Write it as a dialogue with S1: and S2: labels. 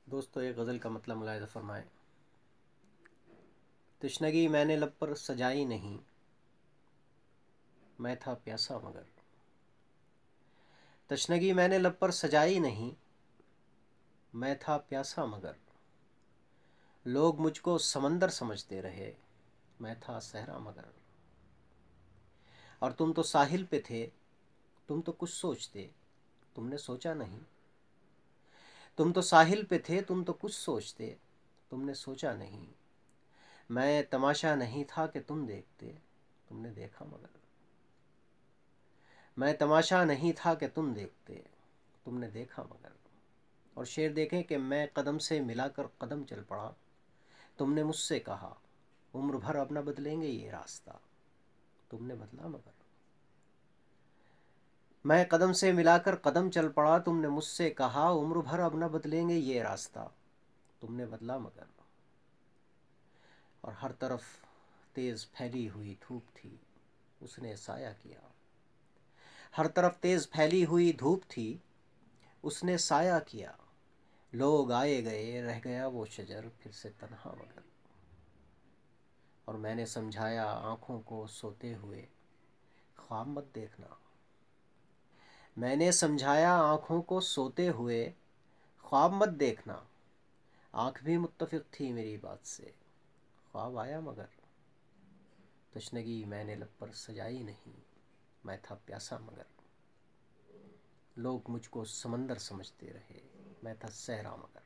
S1: دوستو ایک غزل کا مطلب ملاحظہ فرمائیں۔ تشنگی میں نے لب پر سجائی نہیں، میں تھا پیاسا مگر۔ تشنگی میں نے لب پر سجائی نہیں، میں تھا پیاسا مگر۔ لوگ مجھ کو سمندر سمجھتے رہے، میں تھا صحرا مگر۔ اور تم تو ساحل پہ تھے، تم تو کچھ سوچتے، تم نے سوچا نہیں۔ تم تو ساحل پہ تھے، تم تو کچھ سوچتے، تم نے سوچا نہیں۔ میں تماشا نہیں تھا کہ تم دیکھتے، تم نے دیکھا مگر۔ میں تماشا نہیں تھا کہ تم دیکھتے، تم نے دیکھا مگر۔ اور شعر دیکھیں کہ میں قدم سے ملا کر قدم چل پڑا، تم نے مجھ سے کہا عمر بھر اب نہ بدلیں گے یہ راستہ، تم نے بدلا مگر۔ میں قدم سے ملا کر قدم چل پڑا، تم نے مجھ سے کہا عمر بھر اب نہ بدلیں گے یہ راستہ، تم نے بدلا مگر۔ اور ہر طرف تیز پھیلی ہوئی دھوپ تھی، اس نے سایہ کیا۔ ہر طرف تیز پھیلی ہوئی دھوپ تھی، اس نے سایہ کیا۔ لوگ آئے گئے، رہ گیا وہ شجر پھر سے تنہا مگر۔ اور میں نے سمجھایا آنکھوں کو سوتے ہوئے خواب مت دیکھنا۔ میں نے سمجھایا آنکھوں کو سوتے ہوئے خواب مت دیکھنا۔ آنکھ بھی متفق تھی میری بات سے، خواب آیا مگر۔ تشنگی میں نے لب پر سجائی نہیں، میں تھا پیاسا مگر۔ لوگ مجھ کو سمندر سمجھتے رہے، میں تھا صحرا مگر۔